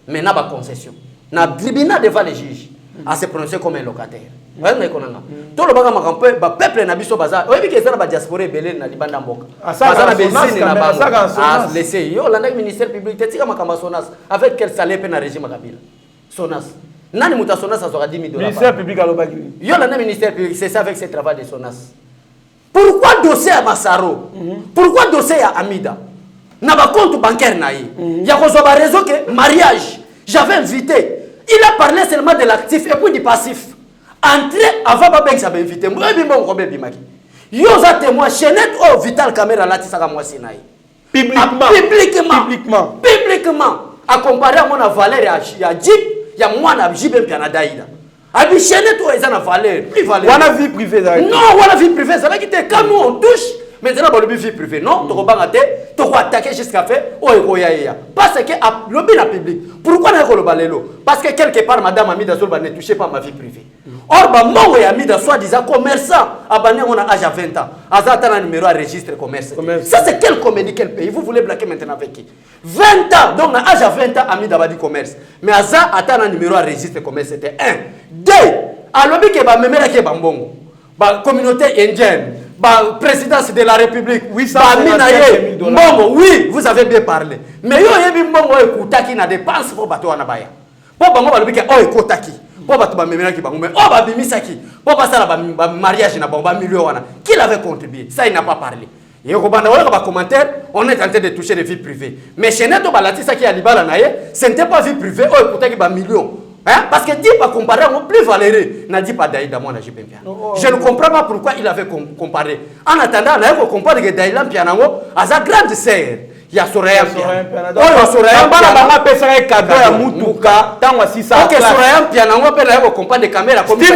mais na ba concession na tribunal devant les juges à se prononcer comme un locataire. Ouais, mais konanga. Tout le bagage makampe, ba peuple na biso baza. Oyebi ke zana ba diaspora belé na libanda mboka. Baza na benzine na bango. Ah, laissez yo la ministère public tetika makamba Sonas avec quel salaire pe na régime Kabila. Sonas. Nani muta Sonas azora 10 000 $. Ministère public alobaki. Yo la ministère public c'est ça avec ce travail de Sonas. Pourquoi dossier à Massaro? Pourquoi dossier à Amida? Na ba compte bancaire na yi. Ya ko zo ba réseau que mariage. J'avais invité. Il a parlé seulement de l'actif et puis du passif. Entré avant Babek j'avais invité. Moi bi mon robé bimaki. Yo za témoin Chenet au Vital Caméra là tisaka moi sinaï. Publiquement. À comparer à mon valeur ya Jeep, ya moi na Jeep Mpiana Daïda. Abi Chenet au ezana valeur, plus valeur. On a vie privée ça. Non, on a vie privée ça va quitter quand nous on touche. Maintenant, on a vie privée. Non, tu vas attaquer jusqu'à faire. Parce que le bien public. Pourquoi on a le balélo? Parce que quelque part, madame Amida Zolba ne touchait pas ma vie privée. Or, moi, Amida, soi-disant commerçant, abonné on a âge à 20 ans. Azata un numéro à registre commerce. Ça, c'est quelle comédie, quel pays? Vous voulez blaguer maintenant avec qui? 20 ans. Donc, à âge à 20 ans, Amida va dire commerce. Mais Aza attend un numéro à registre commerce. C'était 1. 2. À l'objet que va me mettre à Bambongo. Communauté indienne. Présidence de la République, oui, ça Mbongo, oui, vous avez bien parlé. Mais yo yebi Mbongo ekutaki na dépense pour bato wana baya. Po bango balobi ke o ekotaki. Po bato ba memela ki bango mais o ba bimisaki. Po ba sala ba mariage na bango ba million wana. Qui l'avait contribué? Ça il n'a pas parlé. Et au banda wala ba commentaire, on est en train de toucher les vies privées. Mais chez Neto balatisa ki alibala na ye, ce n'était pas vie privée, o ekutaki ba million. Hein? Parce que dit pas comparer à plus valeureux, n'a dit pas Daïda moi na Jipempiana. Je ne comprends pas pourquoi il avait comparé. En attendant, on a comparé que Daïda Pianango à sa grande sœur. Il y a Soraya Piana. Oh, il y a Soraya Piana. On peut faire un cadeau à Mutuka. Tant aussi ça. Ok, Soraya Piana, on peut aller comparer des caméras comme ça.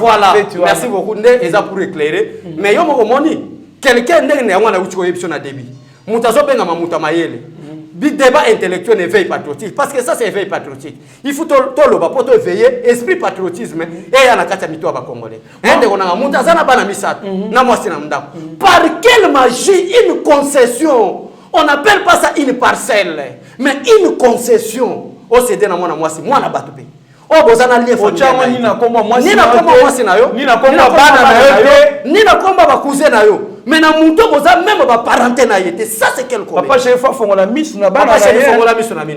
Voilà. Merci beaucoup. Et ça pour éclairer. Mais yo mo moni, quelqu'un n'est pas na uchi ko yebisho na débit. Mutazo benga mamuta mayele. Big débat intellectuel et veille patriotique. Parce que ça, c'est veille patriotique. Il faut tout le bas pour te veiller, esprit patriotisme. Et il y a un katamito à Congolais. Par quelle magie, une concession? On n'appelle pas ça une parcelle, mais une concession. Oh, c'est de moi, moi, la battu. Oh, bozana lié familial. Ni na komba mwasi na yo, ni na komba bana na yo, ni na komba bakousin na yo. Mais na muto boza même ba parenté na yete. Ça c'est quel problème? Papa chef fongola miss na bana na yo.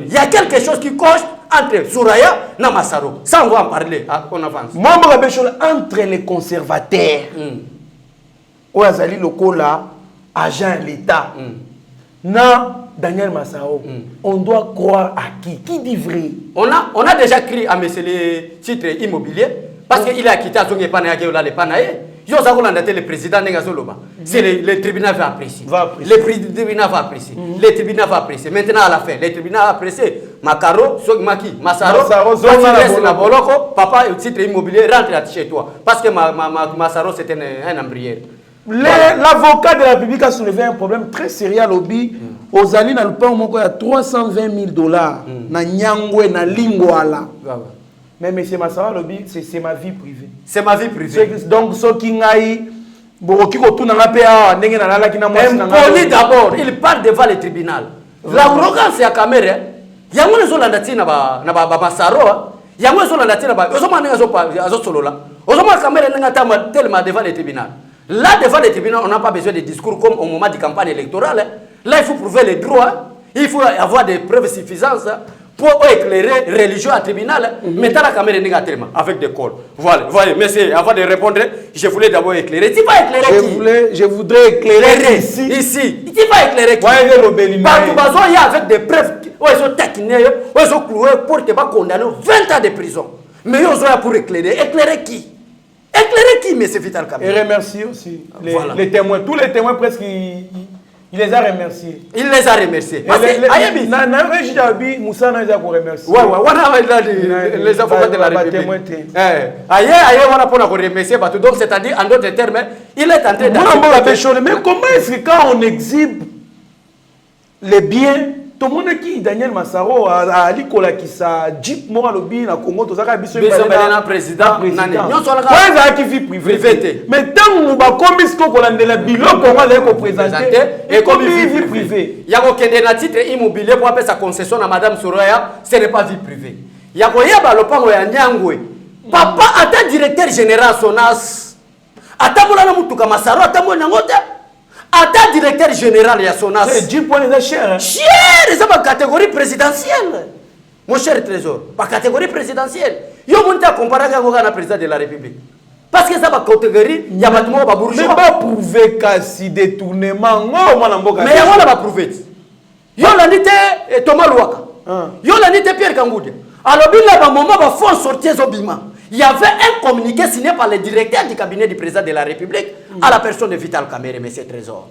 Il y a quelque chose qui coche entre Soraya na Massaro. Ça on va en parler, on avance. Moi ba bechol entre les conservateurs. Oazali lokola agent l'État. Na Daniel Massaro, on doit croire à qui? Qui dit vrai? On a déjà crié à monsieur le titre immobilier parce qu'il a quitté Azongue Panaye ou le Panaye. Le président c'est le tribunal va apprécier. Le tribunal va apprécier. Le tribunal va apprécier. Maintenant à la fin, le tribunal a apprécié. Makaro, Sogmaki, Massaro, papa, le titre immobilier rentre chez toi. Parce que Massaro c'était un embrayeur. L'avocat de la République a soulevé un problème très sérieux à lobby. Aux alliés, il y a $320 000 na Nyangwe, na Lingwala. Mais M. Massaro lobby, c'est ma vie privée. C'est ma vie privée. Donc, ce qui ngaï, d'abord, il parle devant le tribunal. L'arrogance c'est à caméra. Il y a un zone na Massaro. Il y a un zone tellement devant le tribunal. Là, devant le tribunal, on n'a pas besoin de discours comme au moment de campagne électorale. Là, il faut prouver les droits. Il faut avoir des preuves suffisantes pour éclairer religion à tribunal. Mettez la caméra négativement avec des cols. Voilà, monsieur, avant de répondre, je voulais d'abord éclairer. Tu vas éclairer qui? Je voudrais éclairer ici. Tu vas éclairer qui? Partout, il y a avec des preuves. Ils sont taquinés, ils sont cloués pour te condamner 20 ans de prison. Mais ils sont là pour éclairer. Éclairer qui? Éclairer qui, M. Vital Kamera? Et remercier aussi les témoins. Tous les témoins presque Il les a remerciés. Il les a remerciés. Parce que Ayebi. Les avocats de la République. On a pour remercier. Donc, c'est-à-dire, en d'autres termes, il est en train de. Mais comment est-ce que quand on exhibe les biens, tout le monde qui Daniel Massaro a Likola qui sa Jeep moi lobby na Congo to zaka biso président qui vit privé mais tant on va comme ce qu'on a la biloko on va ko présenter et comme vie privée il y a aucun na titre immobilier pour appeler sa concession à madame Soraya, ce n'est pas vie privée. Il y a koyeba lopango ya Nyangwe papa ata directeur général Sonas ata molana mutuka Massaro ata mo nangote ata directeur général ya Sonas. C'est 10 points de cher. Cher, c'est ma catégorie présidentielle. Mon cher trésor, pas catégorie présidentielle. Yo monta comparer avec le président de la République. Parce que ça va catégorie, il y a pas de monde bourgeois. Mais pas prouver qu'asi détournement, mais il y a pas prouver. Yo l'anité Thomas Louaka. Yo l'anité Pierre Kangoudia. Alors il y a un moment va font sortir Zobima. Il y avait un communiqué signé par le directeur du cabinet du président de la République à la personne de Vital Kamerhe, M. Trésor.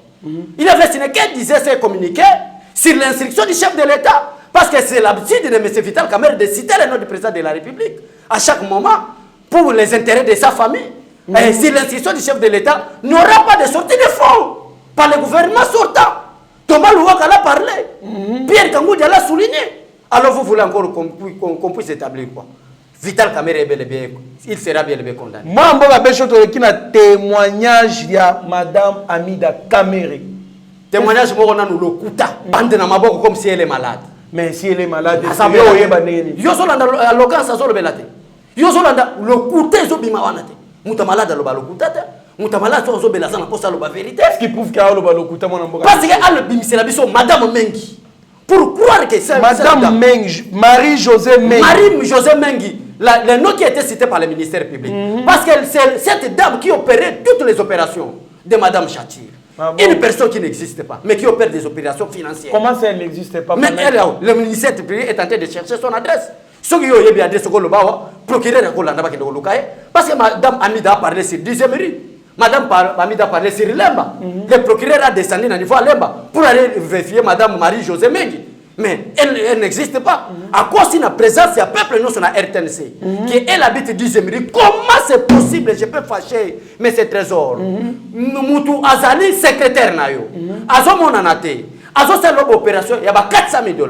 Il avait signé qu'il disait ce communiqué sur l'instruction du chef de l'État, parce que c'est l'habitude de M. Vital Kamerhe de citer le nom du président de la République à chaque moment pour les intérêts de sa famille. Et si l'instruction du chef de l'État n'aura pas de sortie de fonds par le gouvernement sortant, Thomas Louaka l'a parlé, Pierre Kangoudia l'a souligné. Alors vous voulez encore qu'on puisse établir quoi? Vital Kamerhe est bel et bien, il sera bien et bien condamné. Moi, je vais témoignage de Madame Amida Kamerhe. Témoignage de Mme Lokuta, bande na maboko comme si elle est malade. Mais si elle est malade, yo solanda l'occurrence à Zolobelate. Yo solanda Lokuta Zobima wanate. Muta malade loba Lokuta. Muta malade Zobela sana posa loba vérité. Ce qui prouve qu'il y a loba Lokuta mon amboka. Parce que elle bimisela biso Madame Mengi. Pour croire que c'est Madame Mengi, Marie-Josée Mengi. Marie-Josée Mengi. Le nom qui a été cité par le ministère public. Parce que c'est cette dame qui opérait toutes les opérations de Madame Chatir. Ah bon? Une personne qui n'existe pas, mais qui opère des opérations financières. Comment ça, elle n'existe pas? Mais elle, le ministère public est en train de chercher son adresse. Ce qui est bien adresse au Bawa, procureur de Kolanda qui est parce que Madame Amida a parlé sur 10e rue. Madame Amida a parlé sur Lemba. Le procureur a descendu à niveau à Lemba pour aller vérifier Madame Marie-Josée Mengi. Mais elle n'existe pas. À cause de la présence du peuple, nous sommes à RTNC. Qui elle habite 10e rue. Comment c'est possible? Je peux fâcher, mais c'est trésor. Moutou Azali, secrétaire Nayo. Azo Monanate. Azo c'est l'opération. Il y a 400 000 $.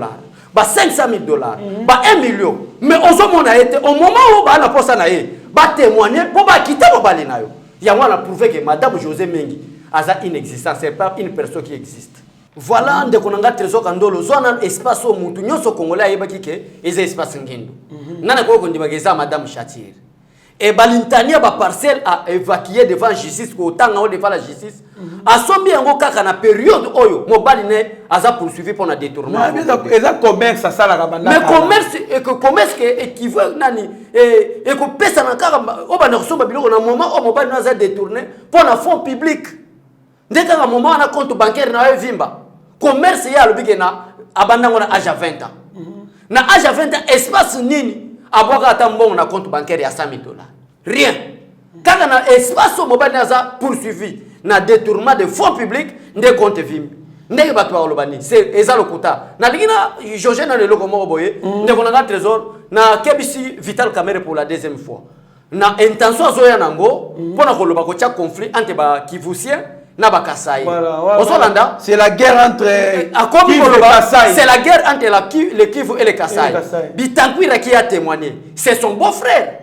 500 000 $. 1 million. Mais on a été, au moment où on a posé ça, témoigner pour quitter le balai. Il y a prouvé que Madame José Mengi a inexistence. Ce n'est pas une personne qui existe. Voilà un déconanga trésor kandolo zona espace au mutu nyoso congolais ayebaki ke eza espace ngendo nana ko ko ndibageza Madame Chatir et balintania ba parcelle à évacuer devant justice ko tanga devant la justice asombi yango kaka na période oyo mobali ne aza poursuivi pour un détournement. Eza commerce ça la banda mais commerce que équivaut nani et ko pesa na kaka obana kosomba biloko na moment o mobali na aza détourné pour un fonds public ndeka na moment na compte bancaire na vimba. Commerce ya lobike na abandanga na âge à 20 ans. Na âge à 20 ans espace nini aboka tambongo na compte bancaire ya 100 000 $. Rien. Quand na espace mobile naza poursuivi na détournement de fonds publics de compte vim. Ndenge bato ba lobani c'est eza lokuta. Na lingina Georges na le logo moko boye ndeko na trésor na kebisi Vital Kamerhe pour la deuxième fois. Na intention zoya nango pona ko loba ko tia conflit entre ba Kivusien. C'est la guerre entre Kivu et Kasaï. C'est la guerre entre le Kivu et le Kasaï. Bitankwira qui a témoigné. C'est son beau-frère.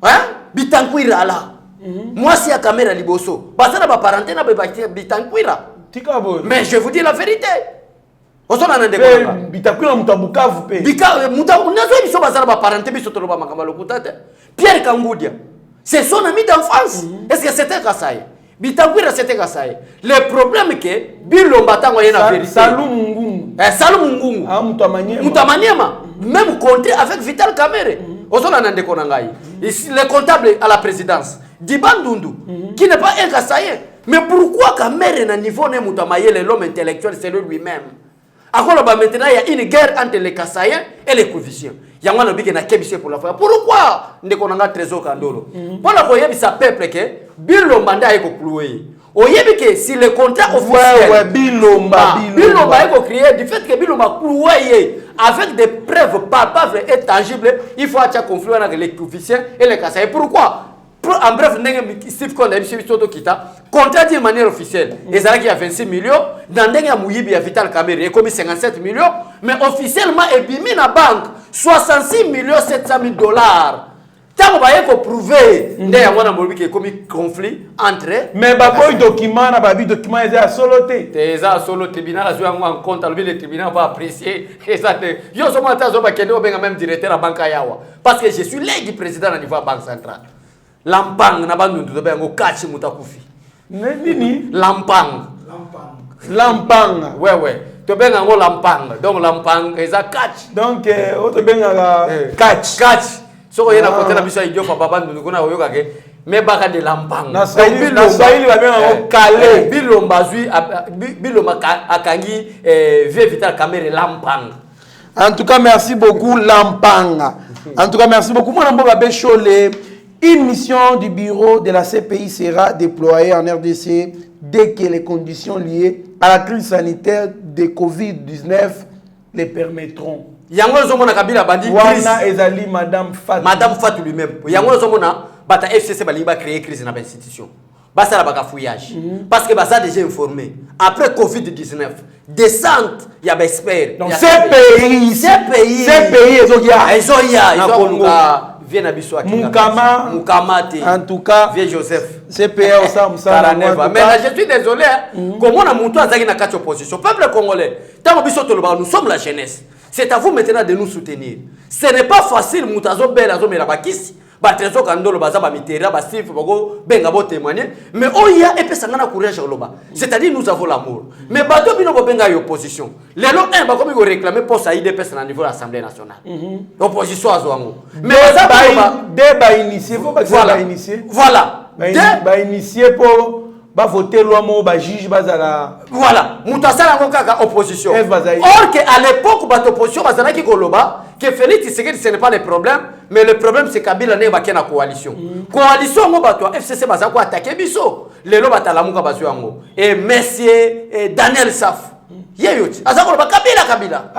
Hein? Bitankwira là. Moi, si à caméra liboso. Basana ba parenté na Bitankwira. Mais je vous dis la vérité. Bitankwira mutabukavu pe. Nazo basana ba parenté biso toloba makamba lokutate. Pierre Kangoudia. C'est son ami d'enfance. Est-ce que c'était Kasaï? Bitankwira c'était Kasaï. Le problème est que Bilomba tango yena vérité. Salum Ngungu. Ah Mutamaniema. Même compté avec Vital Kamerhe. Osola nande konangai. Le comptable à la présidence. Dibandundu qui n'est pas un Kasaïen. Mais pourquoi Kamerhe na niveau ne Mutamayele l'homme intellectuel c'est lui-même. Maintenant il y a une guerre entre les Kasaïens et les Kivisiens. Il y a un homme qui n'a qu'à pour la fois. Pourquoi ne konanga trésor kandolo? Pour la voyer sa peuple que Bilomba nda eko ploué. Oyebi que si le contrat officiel Bilomba est créé du fait que Bilomba cloué avec des preuves palpables et tangibles, il faut avoir un conflit avec les officiels et les cassés. Pourquoi? En bref, Steve Konda contrat de manière officielle. Et ça qui a 26 millions, dans le Mouyibi, il y a Vital Kamere, il a commis 57 millions, mais officiellement, il a mis la banque 66 millions 700 000 dollars. Tant que vous prouver qu'il y a un conflit entre. Mais les documents, les documents, ils sont solotés. Les solo tribunal a joué en compte, le tribunal va apprécier. Je suis même directeur de la banque Ayawa. Parce que je suis l'aigle président au niveau de la banque centrale. Lampang, na bandu ndobe ngo kachi mutakufi. Nini? Lampang. Ouais. To benga ngo lampang. Donc lampang eza catch. Donc auto benga catch. So yena côté na biso idio fa baba ndu kuna oyoka ke me baka de lampang. Na Swahili ba benga ngo kale. Bilomba zui Bilomba akangi vie Vital Kamere lampang. En tout cas, merci beaucoup Lampang. En tout cas, merci beaucoup mon Mboka Bécholé. Une mission du bureau de la CPI sera déployée en RDC dès que les conditions liées à la crise sanitaire de Covid-19 les permettront. Yango zomona kabila bandi crise. Wana ezali Madame Fatou lui-même. Yango zomona bata FCC bali ba créer crise dans l'institution. Basa la baka fouillage. Parce que basa déjà informé. Après Covid-19, descente ya expert. Donc ces pays ils ont viens abiso Mukama en tout cas vieux Joseph CPA au Samsa mais je suis désolé comment on a monté à Zagina 4 opposition peuple congolais tant biso toloba nous sommes la jeunesse c'est à vous maintenant de nous soutenir ce n'est pas facile mutazo bela zo mela bakisi batrezo kandolo baza ba mitera ba sif boko benga bo témoigner mais oya epesa ngana courage loba c'est-à-dire nous avons l'amour mais bato bino bo benga opposition les lo un ba comme ils réclamer poste à IDPS na niveau de l'Assemblée nationale opposition azoango mais débat initié faut pas ça initié voilà ba initié pour ba voter loi mo ba juge bazala voilà mutasala ngo kaka opposition or que à l'époque ba opposition bazala ki koloba que Félix Tshisekedi ce n'est pas le problème mais le problème c'est Kabila ne ba kena coalition coalition ngo bato FCC bazala ko attaquer biso lelo batala muka bazo yango et monsieur Daniel Saf yeyoti azakolo ba Kabila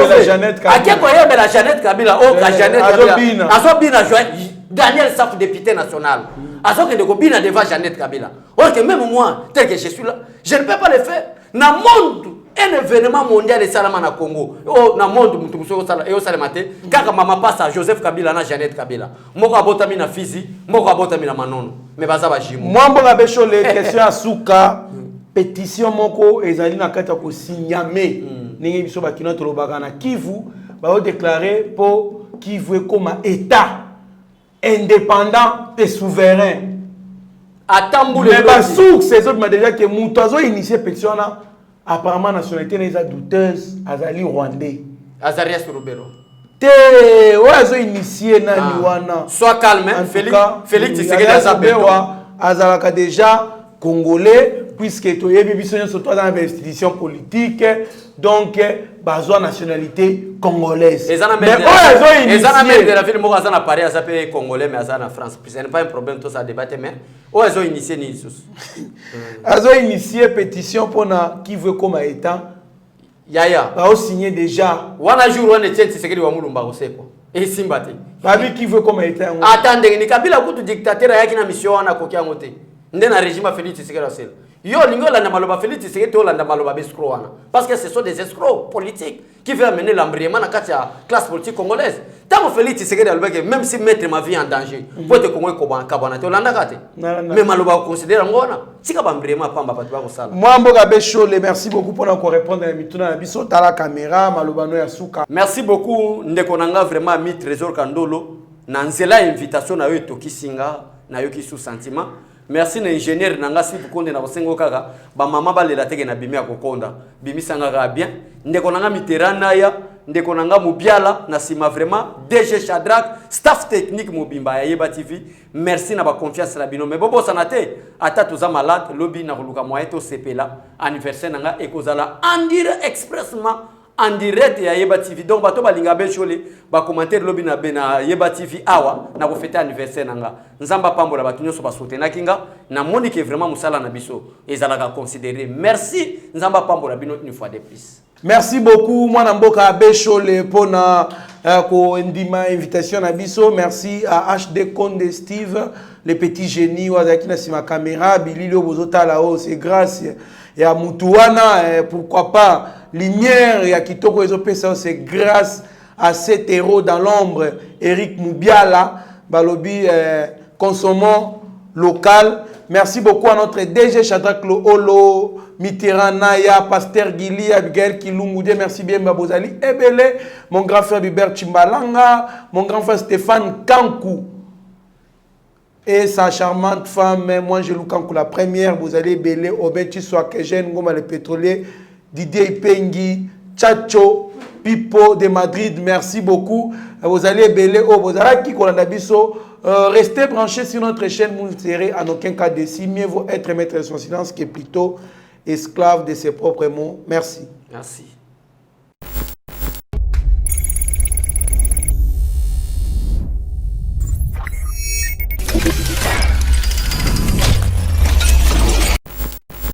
la Jeannette Kabila akeko yembe la Jeannette Kabila o ka Jeannette Kabila azobina Daniel Saf député national azokende ko bina devant Jeannette Kabila or que même moi tel que je suis là je ne peux pas le faire na monde un événement mondial et salama na Congo oh na monde mutu musoko sala e salama te kaka mama passe à Joseph Kabila na Jeannette Kabila moko abotami na Fizi moko abotami na Manono mais baza ba jimo moi Mboka Bécholé question à Souka pétition moko ezali na kata ko signame ningi biso bakino tolobaka na Kivu ba déclarer pour Kivu comme état indépendant et souverain. Attends-vous mais pas source ces autres m'a déjà que Moutazo initié pétition là apparemment nationalité n'est pas douteuse azali rwandais Azarias Rubero te oazo initié na liwana sois calme Félix Tshisekedi azalaka déjà congolais puisque tu es biso surtout dans l'investition politique donc bazo nationalité congolaise mais oazo initié de la ville mo azana Paris azapé congolais mais azana France ce n'est pas un problème tout ça débattre mais oazo initié ni sous azo initié pétition pour na qui veut comme état yaya ba signé déjà wana jour wana tient Tshisekedi wa mulumba oseko et simbate babi qui veut comme état attendez ni Kabila kutu dictateur yaki na mission wana kokia ngote ndena régime Félix Tshisekedi osel yo lingola na maloba Félix Tshisekedi olanda maloba bescroc wana parce que ce sont des escrocs politiques qui veulent amener l'embrièment dans la classe politique congolaise. Tant que Félix Tshisekedi même si mettre ma vie en danger pour te Congo ko kabana te olanda kate mais maloba considère ngona tika ba embrièment pamba patu ba ko sala moi Mboka Bécholé merci beaucoup pour nous répondre à mituna na biso tala caméra maloba no ya suka merci beaucoup ndeko nanga vraiment mi trésor kandolo na nzela invitation na yo tokisinga na yo ki sous sentiment. Merci na ingénieur nanga si bukonde na bosengo kaka ba mama balela teke na bimi akokonda bimi sanga ga bien ndeko nanga miterana ya ndeko nanga mubiala na sima vraiment DG Shadrack staff technique mobimba ya Yeba TV merci na ba confiance la bino mais bobo sanate ata toza malade lobi na koluka moyen to sepela anniversaire nanga ekozala en dire expressement en direct ya Yeba TV. Donc bato balinga Béchole ba commentaire lobi na bena Yeba TV awa na ko fêter anniversaire nanga. Nzamba pambola bato nyoso ba soutenir kinga na moni que vraiment musala na biso ezalaka considérer. Merci Nzamba pambola bino une fois de plus. Merci beaucoup mwana mboka Béchole pour na ko ndima invitation na biso. Merci à HD Conde Steve, le petit génie wazaki na sima caméra bililo bozota là-haut, c'est grâce et à Mutuana, pourquoi pas Lumière et à Kitoko Ezopesa, c'est grâce à cet héros dans l'ombre, Eric Moubiala, Balobi, consommons local. Merci beaucoup à notre DG Shadrack Olo, Mitterrand Naya, Pasteur Gili, Abigail Kilungude, merci bien Babozali, Ebele, mon grand frère Hubert Chimbalanga, mon grand frère Stéphane Kankou. Et sa charmante femme, moi je loue Kankou la première, vous allez belé, Obeti Soakejen, Ngoma le pétrolier, Didier Pengi, Chacho, Pipo de Madrid, merci beaucoup. Vous allez belé, vous allez Kikolandabiso, restez branchés sur notre chaîne, vous ne serez en aucun cas déçus. Mieux vaut être maître de son silence que plutôt esclave de ses propres mots. Merci. Merci.